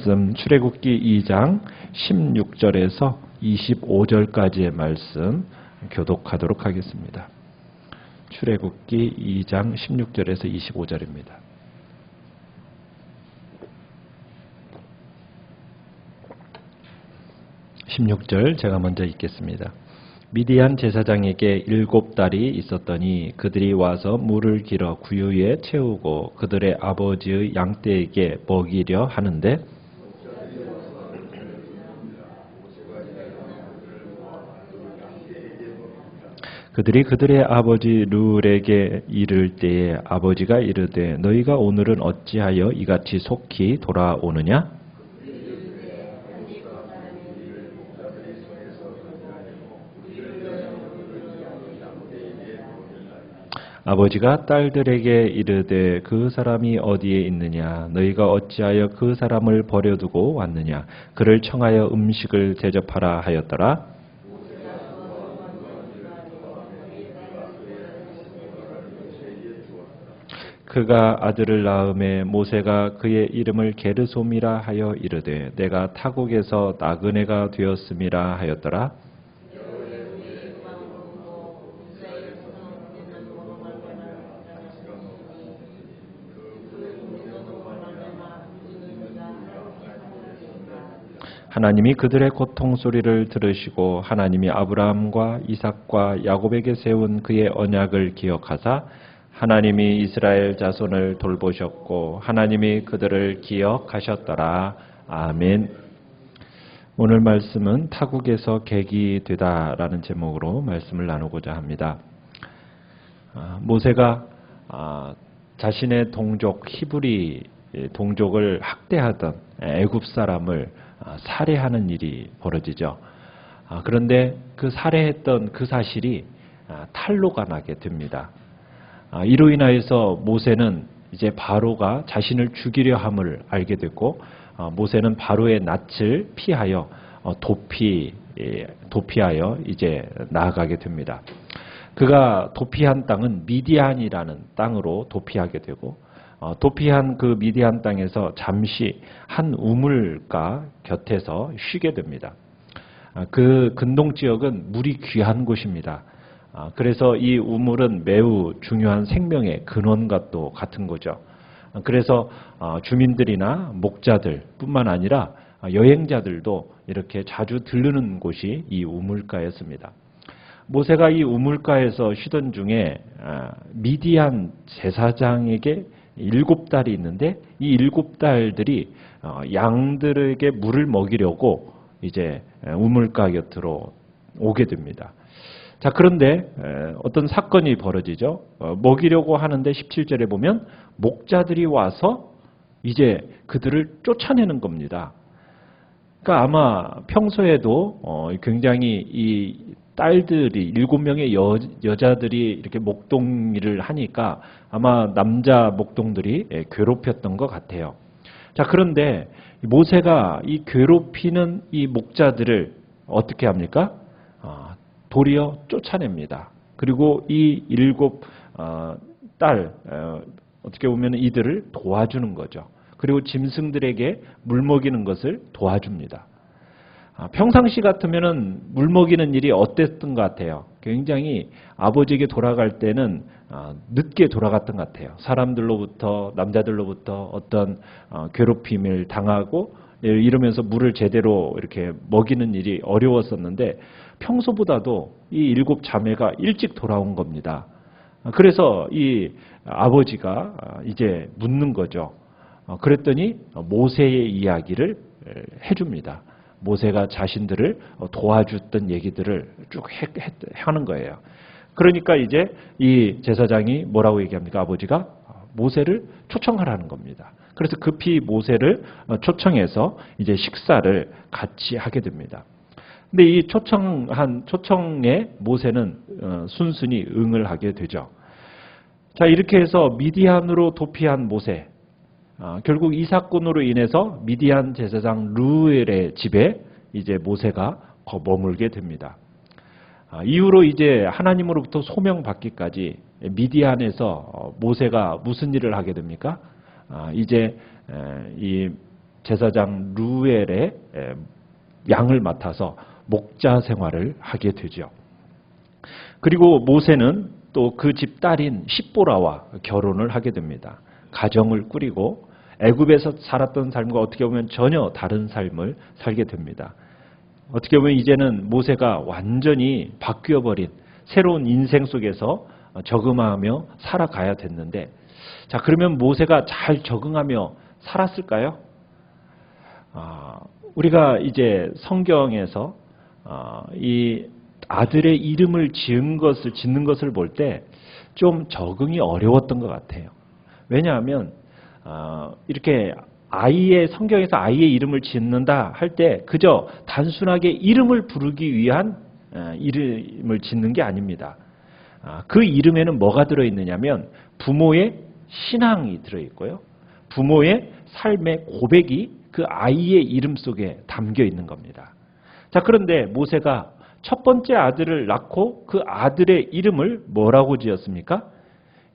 말씀 출애굽기 2장 16절에서 25절까지의 말씀 교독하도록 하겠습니다. 출애굽기 2장 16절에서 25절입니다. (16절) 제가 먼저 읽겠습니다. 미디안 제사장에게 7달이 있었더니 그들이 와서 물을 길어 구유에 채우고 그들의 아버지의 양떼에게 먹이려 하는데 그들이 그들의 아버지 르울에게 이를 때에 아버지가 이르되 너희가 오늘은 어찌하여 이같이 속히 돌아오느냐? 아버지가 딸들에게 이르되 그 사람이 어디에 있느냐? 너희가 어찌하여 그 사람을 버려두고 왔느냐? 그를 청하여 음식을 대접하라 하였더라. 그가 아들을 낳음에 모세가 그의 이름을 게르솜이라 하여 이르되 내가 타국에서 나그네가 되었음이라 하였더라. 하나님이 그들의 고통 소리를 들으시고 하나님이 아브라함과 이삭과 야곱에게 세운 그의 언약을 기억하사 하나님이 이스라엘 자손을 돌보셨고 하나님이 그들을 기억하셨더라. 아멘. 오늘 말씀은 타국에서 객이 되다라는 제목으로 말씀을 나누고자 합니다. 모세가 자신의 동족 히브리 동족을 학대하던 애굽 사람을 살해하는 일이 벌어지죠. 그런데 그 살해했던 그 사실이 탄로가 나게 됩니다. 이로 인하여서 모세는 이제 바로가 자신을 죽이려 함을 알게 됐고 모세는 바로의 낯을 피하여 도피하여 이제 나아가게 됩니다. 그가 도피한 땅은 미디안이라는 땅으로 도피하게 되고 도피한 그 미디안 땅에서 잠시 한 우물가 곁에서 쉬게 됩니다. 그 근동 지역은 물이 귀한 곳입니다. 그래서 이 우물은 매우 중요한 생명의 근원과 또 같은 거죠. 그래서 주민들이나 목자들 뿐만 아니라 여행자들도 이렇게 자주 들르는 곳이 이 우물가였습니다. 모세가 이 우물가에서 쉬던 중에 미디안 제사장에게 7달이 있는데 이 7달들이 양들에게 물을 먹이려고 이제 우물가 곁으로 오게 됩니다. 자, 그런데 어떤 사건이 벌어지죠. 먹이려고 하는데 17절에 보면 목자들이 와서 이제 그들을 쫓아내는 겁니다. 그러니까 아마 평소에도 굉장히 이 딸들이 7명의 여자들이 이렇게 목동일을 하니까 아마 남자 목동들이 괴롭혔던 것 같아요. 자, 그런데 모세가 이 괴롭히는 이 목자들을 어떻게 합니까? 도리어 쫓아냅니다. 그리고 이 7딸 어떻게 보면 이들을 도와주는 거죠. 그리고 짐승들에게 물 먹이는 것을 도와줍니다. 평상시 같으면은 물 먹이는 일이 어땠던 것 같아요? 굉장히 아버지에게 돌아갈 때는 늦게 돌아갔던 것 같아요. 사람들로부터 남자들로부터 어떤 괴롭힘을 당하고 이러면서 물을 제대로 이렇게 먹이는 일이 어려웠었는데 평소보다도 이 7자매가 일찍 돌아온 겁니다. 그래서 이 아버지가 이제 묻는 거죠. 그랬더니 모세의 이야기를 해줍니다. 모세가 자신들을 도와줬던 얘기들을 쭉 하는 거예요. 그러니까 이제 이 제사장이 뭐라고 얘기합니까? 아버지가 모세를 초청하라는 겁니다. 그래서 급히 모세를 초청해서 이제 식사를 같이 하게 됩니다. 근데 이 초청에 모세는 순순히 응을 하게 되죠. 자, 이렇게 해서 미디안으로 도피한 모세. 결국 이 사건으로 인해서 미디안 제사장 르우엘의 집에 이제 모세가 머물게 됩니다. 이후로 이제 하나님으로부터 소명받기까지 미디안에서 모세가 무슨 일을 하게 됩니까? 이제 이 제사장 루엘의 양을 맡아서 목자 생활을 하게 되죠. 그리고 모세는 또 그 집 딸인 십보라와 결혼을 하게 됩니다. 가정을 꾸리고 애굽에서 살았던 삶과 어떻게 보면 전혀 다른 삶을 살게 됩니다. 어떻게 보면 이제는 모세가 완전히 바뀌어버린 새로운 인생 속에서 적응하며 살아가야 됐는데, 자, 그러면 모세가 잘 적응하며 살았을까요? 우리가 이제 성경에서 이 아들의 이름을 짓는 것을 볼 때 좀 적응이 어려웠던 것 같아요. 왜냐하면 이렇게 성경에서 아이의 이름을 짓는다 할 때 그저 단순하게 이름을 부르기 위한 이름을 짓는 게 아닙니다. 그 이름에는 뭐가 들어있느냐면 부모의 신앙이 들어있고요. 부모의 삶의 고백이 그 아이의 이름 속에 담겨 있는 겁니다. 자, 그런데 모세가 첫 번째 아들을 낳고 그 아들의 이름을 뭐라고 지었습니까?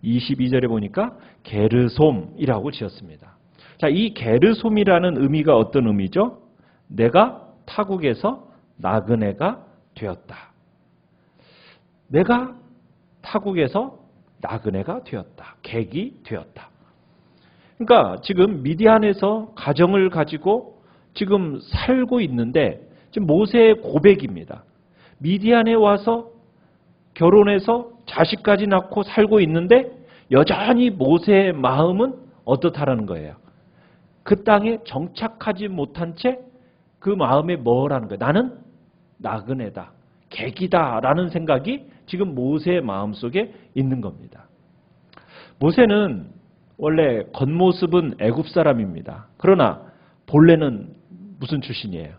22절에 보니까 게르솜이라고 지었습니다. 자, 이 게르솜이라는 의미가 어떤 의미죠? 내가 타국에서 나그네가 되었다. 내가 타국에서 나그네가 되었다. 객이 되었다. 그러니까 지금 미디안에서 가정을 가지고 지금 살고 있는데 지금 모세의 고백입니다. 미디안에 와서 결혼해서 자식까지 낳고 살고 있는데 여전히 모세의 마음은 어떻다라는 거예요. 그 땅에 정착하지 못한 채 그 마음에 뭐라는 거예요. 나는 나그네다, 객이다라는 생각이 지금 모세의 마음속에 있는 겁니다. 모세는 원래 겉모습은 애굽 사람입니다. 그러나 본래는 무슨 출신이에요?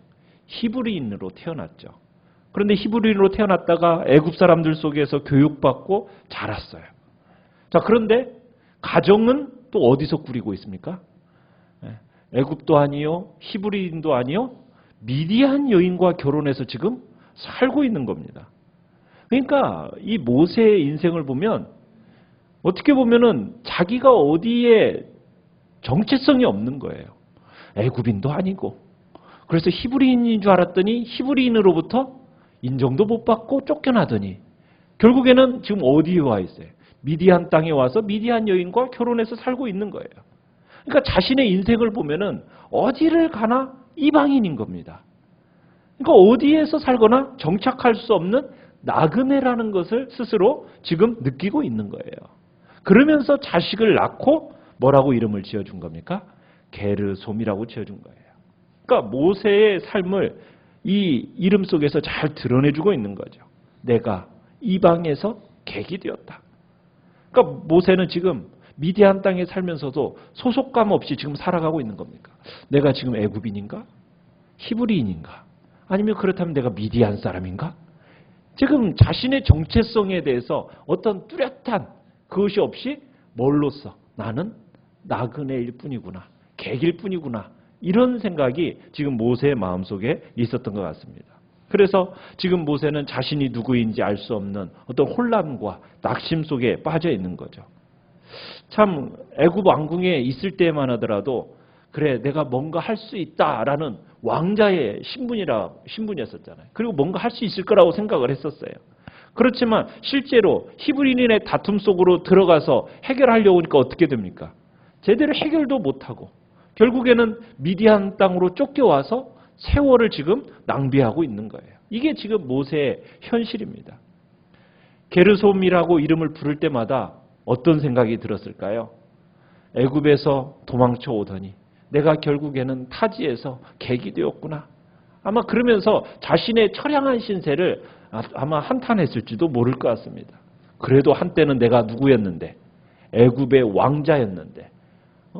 히브리인으로 태어났죠. 그런데 히브리인으로 태어났다가 애굽 사람들 속에서 교육받고 자랐어요. 자, 그런데 가정은 또 어디서 꾸리고 있습니까? 애굽도 아니요, 히브리인도 아니요, 미디안 여인과 결혼해서 지금 살고 있는 겁니다. 그러니까 이 모세의 인생을 보면 어떻게 보면은 자기가 어디에 정체성이 없는 거예요. 애굽인도 아니고. 그래서 히브리인인 줄 알았더니 히브리인으로부터 인정도 못 받고 쫓겨나더니 결국에는 지금 어디에 와 있어요? 미디안 땅에 와서 미디안 여인과 결혼해서 살고 있는 거예요. 그러니까 자신의 인생을 보면은 어디를 가나 이방인인 겁니다. 그러니까 어디에서 살거나 정착할 수 없는 나그네라는 것을 스스로 지금 느끼고 있는 거예요. 그러면서 자식을 낳고 뭐라고 이름을 지어준 겁니까? 게르솜이라고 지어준 거예요. 그러니까 모세의 삶을 이 이름 속에서 잘 드러내주고 있는 거죠. 내가 이방에서 객이 되었다. 그러니까 모세는 지금 미디안 땅에 살면서도 소속감 없이 지금 살아가고 있는 겁니까? 내가 지금 애굽인인가? 히브리인인가? 아니면 그렇다면 내가 미디안 사람인가? 지금 자신의 정체성에 대해서 어떤 뚜렷한 그것이 없이 뭘로써 나는 나그네일 뿐이구나, 객일 뿐이구나, 이런 생각이 지금 모세의 마음속에 있었던 것 같습니다. 그래서 지금 모세는 자신이 누구인지 알 수 없는 어떤 혼란과 낙심 속에 빠져 있는 거죠. 참 애굽 왕궁에 있을 때만 하더라도 그래 내가 뭔가 할 수 있다라는 왕자의 신분이었었잖아요. 그리고 뭔가 할 수 있을 거라고 생각을 했었어요. 그렇지만 실제로 히브리인의 다툼 속으로 들어가서 해결하려고 하니까 어떻게 됩니까? 제대로 해결도 못하고 결국에는 미디안 땅으로 쫓겨와서 세월을 지금 낭비하고 있는 거예요. 이게 지금 모세의 현실입니다. 게르솜이라고 이름을 부를 때마다 어떤 생각이 들었을까요? 애굽에서 도망쳐 오더니 내가 결국에는 타지에서 객이 되었구나. 아마 그러면서 자신의 처량한 신세를 아마 한탄했을지도 모를 것 같습니다. 그래도 한때는 내가 누구였는데, 애굽의 왕자였는데,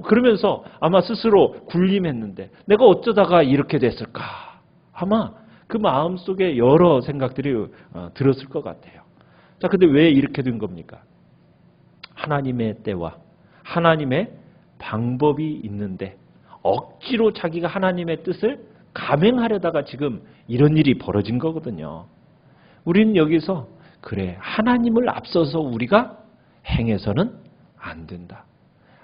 그러면서 아마 스스로 군림했는데 내가 어쩌다가 이렇게 됐을까? 아마 그 마음속에 여러 생각들이 들었을 것 같아요. 자, 근데 왜 이렇게 된 겁니까? 하나님의 때와 하나님의 방법이 있는데 억지로 자기가 하나님의 뜻을 감행하려다가 지금 이런 일이 벌어진 거거든요. 우리는 여기서 그래 하나님을 앞서서 우리가 행해서는 안 된다.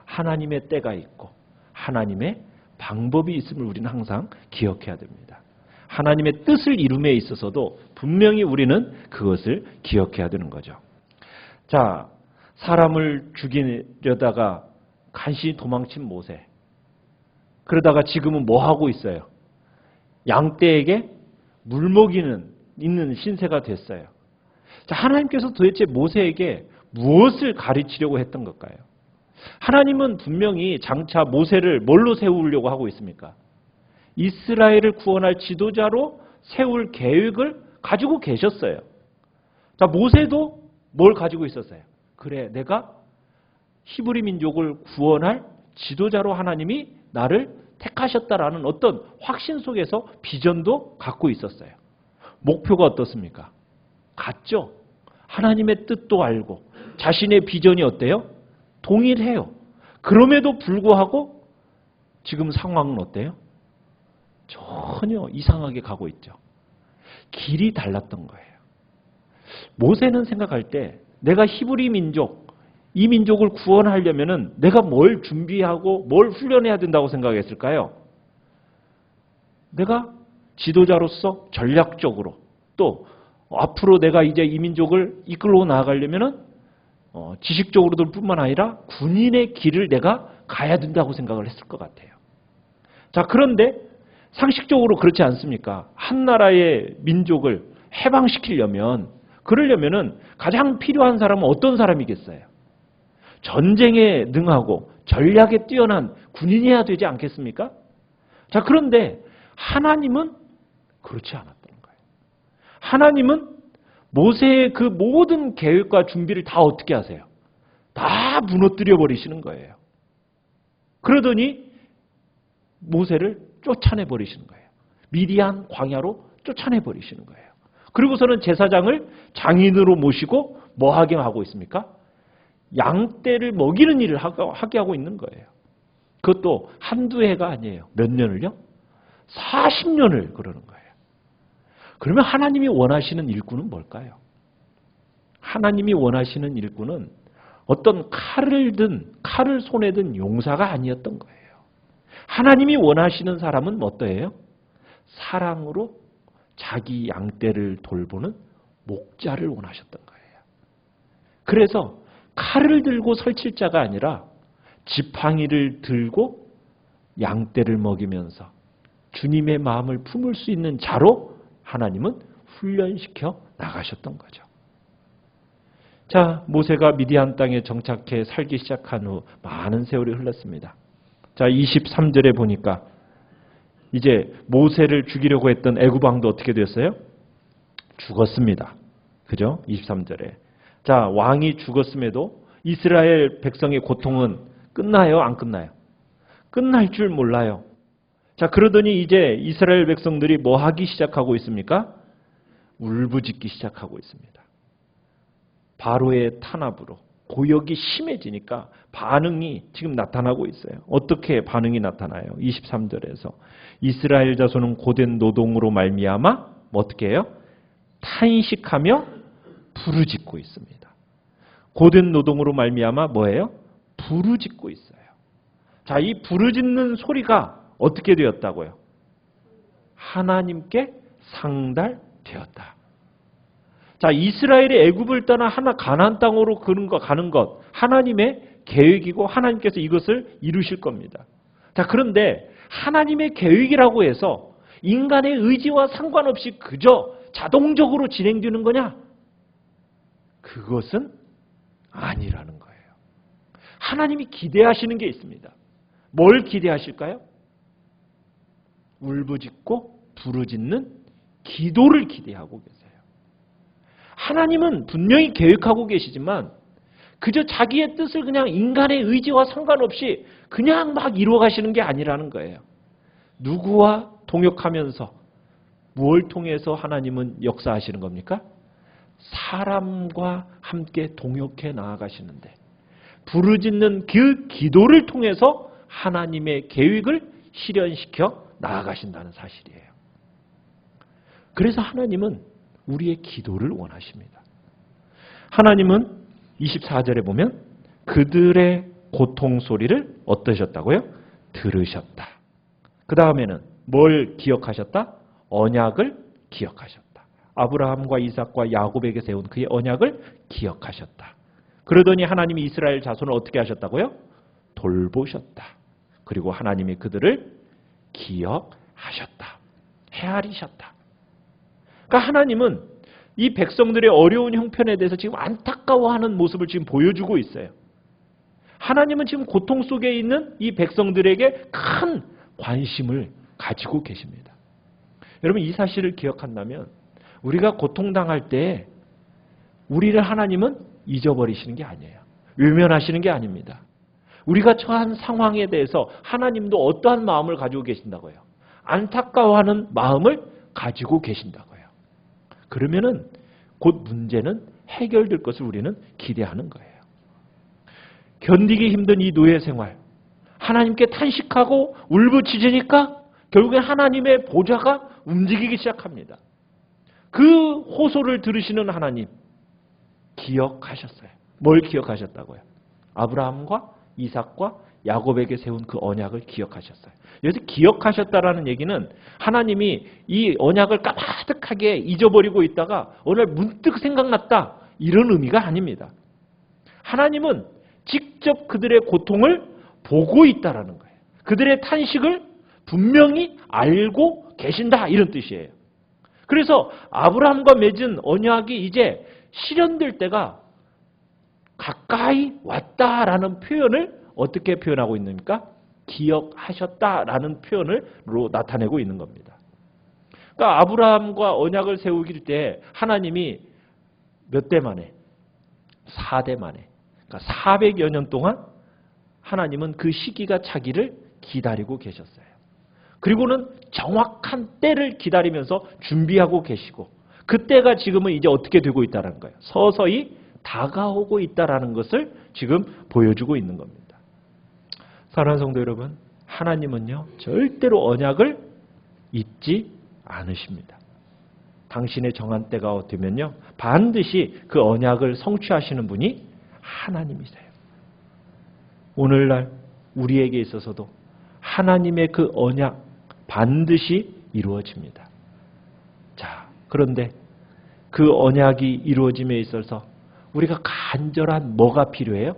하나님의 때가 있고 하나님의 방법이 있음을 우리는 항상 기억해야 됩니다. 하나님의 뜻을 이룸에 있어서도 분명히 우리는 그것을 기억해야 되는 거죠. 자, 사람을 죽이려다가 간신히 도망친 모세. 그러다가 지금은 뭐 하고 있어요? 양떼에게 물먹이는 있는 신세가 됐어요. 자, 하나님께서 도대체 모세에게 무엇을 가르치려고 했던 걸까요? 하나님은 분명히 장차 모세를 뭘로 세우려고 하고 있습니까? 이스라엘을 구원할 지도자로 세울 계획을 가지고 계셨어요. 자, 모세도 뭘 가지고 있었어요? 그래, 내가 히브리 민족을 구원할 지도자로 하나님이 나를 택하셨다라는 어떤 확신 속에서 비전도 갖고 있었어요. 목표가 어떻습니까? 같죠? 하나님의 뜻도 알고 자신의 비전이 어때요? 동일해요. 그럼에도 불구하고 지금 상황은 어때요? 전혀 이상하게 가고 있죠. 길이 달랐던 거예요. 모세는 생각할 때 내가 히브리 민족, 이 민족을 구원하려면은 내가 뭘 준비하고 뭘 훈련해야 된다고 생각했을까요? 내가 지도자로서 전략적으로 또 앞으로 내가 이제 이 민족을 이끌고 나아가려면은 지식적으로도 뿐만 아니라 군인의 길을 내가 가야 된다고 생각을 했을 것 같아요. 자, 그런데 상식적으로 그렇지 않습니까? 한 나라의 민족을 해방시키려면 그러려면은 가장 필요한 사람은 어떤 사람이겠어요? 전쟁에 능하고 전략에 뛰어난 군인이어야 되지 않겠습니까? 자, 그런데 하나님은 그렇지 않았다는 거예요. 하나님은 모세의 그 모든 계획과 준비를 다 어떻게 하세요? 다 무너뜨려 버리시는 거예요. 그러더니 모세를 쫓아내 버리시는 거예요. 미디안 광야로 쫓아내 버리시는 거예요. 그리고서는 제사장을 장인으로 모시고 뭐 하게 하고 있습니까? 양떼를 먹이는 일을 하게 하고 있는 거예요. 그것도 한두 해가 아니에요. 몇 년을요? 40년을 그러는 거예요. 그러면 하나님이 원하시는 일꾼은 뭘까요? 하나님이 원하시는 일꾼은 어떤 칼을 손에 든 용사가 아니었던 거예요. 하나님이 원하시는 사람은 어떠해요? 사랑으로 자기 양떼를 돌보는 목자를 원하셨던 거예요. 그래서 칼을 들고 설칠 자가 아니라 지팡이를 들고 양떼를 먹이면서 주님의 마음을 품을 수 있는 자로 하나님은 훈련시켜 나가셨던 거죠. 자, 모세가 미디안 땅에 정착해 살기 시작한 후 많은 세월이 흘렀습니다. 자, 23절에 보니까 이제 모세를 죽이려고 했던 애굽 왕도 어떻게 됐어요? 죽었습니다. 그죠? 23절에. 자, 왕이 죽었음에도 이스라엘 백성의 고통은 끝나요? 안 끝나요? 끝날 줄 몰라요. 자, 그러더니 이제 이스라엘 백성들이 뭐 하기 시작하고 있습니까? 울부짖기 시작하고 있습니다. 바로의 탄압으로 고역이 심해지니까 반응이 지금 나타나고 있어요. 어떻게 반응이 나타나요? 23절에서 이스라엘 자손은 고된 노동으로 말미암아 어떻게 해요? 탄식하며 부르짖고 있습니다. 고된 노동으로 말미암아 뭐예요? 부르짖고 있어요. 자, 이 부르짖는 소리가 어떻게 되었다고요? 하나님께 상달되었다. 자, 이스라엘이 애굽을 떠나 가나안 땅으로 가는 것 하나님의 계획이고 하나님께서 이것을 이루실 겁니다. 자, 그런데 하나님의 계획이라고 해서 인간의 의지와 상관없이 그저 자동적으로 진행되는 거냐? 그것은 아니라는 거예요. 하나님이 기대하시는 게 있습니다. 뭘 기대하실까요? 울부짖고 부르짖는 기도를 기대하고 계세요. 하나님은 분명히 계획하고 계시지만 그저 자기의 뜻을 그냥 인간의 의지와 상관없이 그냥 막 이루어 가시는 게 아니라는 거예요. 누구와 동역하면서 무엇을 통해서 하나님은 역사하시는 겁니까? 사람과 함께 동역해 나아가시는데 부르짖는 그 기도를 통해서 하나님의 계획을 실현시켜 나아가신다는 사실이에요. 그래서 하나님은 우리의 기도를 원하십니다. 하나님은 24절에 보면 그들의 고통 소리를 어떠셨다고요? 들으셨다. 그 다음에는 뭘 기억하셨다? 언약을 기억하셨다. 아브라함과 이삭과 야곱에게 세운 그의 언약을 기억하셨다. 그러더니 하나님이 이스라엘 자손을 어떻게 하셨다고요? 돌보셨다. 그리고 하나님이 그들을 기억하셨다. 헤아리셨다. 그러니까 하나님은 이 백성들의 어려운 형편에 대해서 지금 안타까워하는 모습을 지금 보여주고 있어요. 하나님은 지금 고통 속에 있는 이 백성들에게 큰 관심을 가지고 계십니다. 여러분, 이 사실을 기억한다면 우리가 고통당할 때 우리를 하나님은 잊어버리시는 게 아니에요. 외면하시는 게 아닙니다. 우리가 처한 상황에 대해서 하나님도 어떠한 마음을 가지고 계신다고요? 안타까워하는 마음을 가지고 계신다고요. 그러면은 곧 문제는 해결될 것을 우리는 기대하는 거예요. 견디기 힘든 이 노예 생활, 하나님께 탄식하고 울부짖으니까 결국엔 하나님의 보좌가 움직이기 시작합니다. 그 호소를 들으시는 하나님 기억하셨어요. 뭘 기억하셨다고요? 아브라함과 이삭과 야곱에게 세운 그 언약을 기억하셨어요. 여기서 기억하셨다라는 얘기는 하나님이 이 언약을 까마득하게 잊어버리고 있다가 어느 날 문득 생각났다, 이런 의미가 아닙니다. 하나님은 직접 그들의 고통을 보고 있다라는 거예요. 그들의 탄식을 분명히 알고 계신다, 이런 뜻이에요. 그래서 아브라함과 맺은 언약이 이제 실현될 때가 가까이 왔다라는 표현을 어떻게 표현하고 있습니까? 기억하셨다라는 표현으로 나타내고 있는 겁니다. 그러니까 아브라함과 언약을 세우길 때 하나님이 몇 대 만에? 4대 만에. 그러니까 400여 년 동안 하나님은 그 시기가 차기를 기다리고 계셨어요. 그리고는 정확한 때를 기다리면서 준비하고 계시고, 그 때가 지금은 이제 어떻게 되고 있다는 거예요. 서서히 다가오고 있다는 것을 지금 보여주고 있는 겁니다. 사랑하는 성도 여러분, 하나님은요 절대로 언약을 잊지 않으십니다. 당신의 정한 때가 되면요 반드시 그 언약을 성취하시는 분이 하나님이세요. 오늘날 우리에게 있어서도 하나님의 그 언약 반드시 이루어집니다. 자, 그런데 그 언약이 이루어짐에 있어서 우리가 간절한 뭐가 필요해요?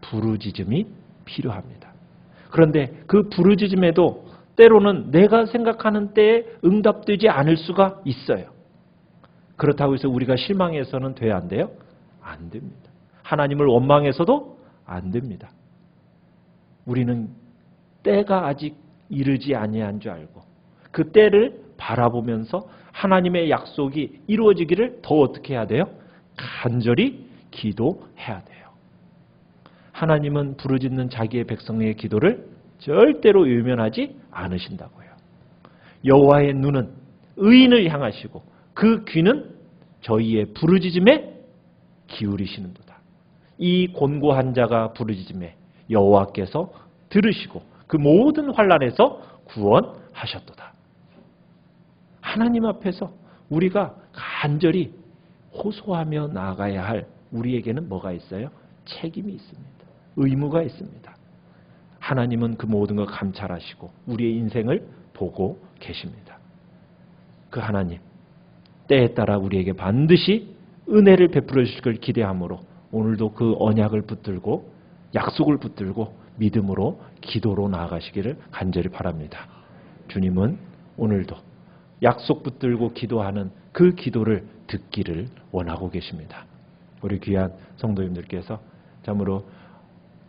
부르짖음이 필요합니다. 그런데 그 부르짖음에도 때로는 내가 생각하는 때에 응답되지 않을 수가 있어요. 그렇다고 해서 우리가 실망해서는 돼야 안 돼요? 안 됩니다. 하나님을 원망해서도 안 됩니다. 우리는 때가 아직 이르지 아니한 줄 알고 그 때를 바라보면서 하나님의 약속이 이루어지기를 더 어떻게 해야 돼요? 간절히 기도해야 돼요. 하나님은 부르짖는 자기의 백성의 기도를 절대로 외면하지 않으신다고요. 여호와의 눈은 의인을 향하시고 그 귀는 저희의 부르짖음에 기울이시는도다. 이 곤고한 자가 부르짖음에 여호와께서 들으시고 그 모든 환난에서 구원하셨도다. 하나님 앞에서 우리가 간절히 호소하며 나아가야 할 우리에게는 뭐가 있어요? 책임이 있습니다. 의무가 있습니다. 하나님은 그 모든 걸 감찰하시고 우리의 인생을 보고 계십니다. 그 하나님, 때에 따라 우리에게 반드시 은혜를 베풀어 주실 걸 기대하므로 오늘도 그 언약을 붙들고 약속을 붙들고 믿음으로 기도로 나아가시기를 간절히 바랍니다. 주님은 오늘도 약속 붙들고 기도하는 그 기도를 듣기를 원하고 계십니다. 우리 귀한 성도님들께서 참으로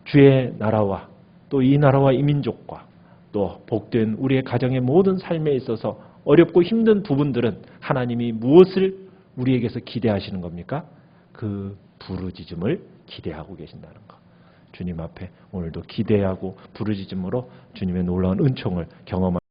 주의 나라와 또 이 나라와 이 민족과 또 복된 우리의 가정의 모든 삶에 있어서 어렵고 힘든 부분들은 하나님이 무엇을 우리에게서 기대하시는 겁니까? 그 부르짖음을 기대하고 계신다는 것. 주님 앞에 오늘도 기대하고 부르짖음으로 주님의 놀라운 은총을 경험하시기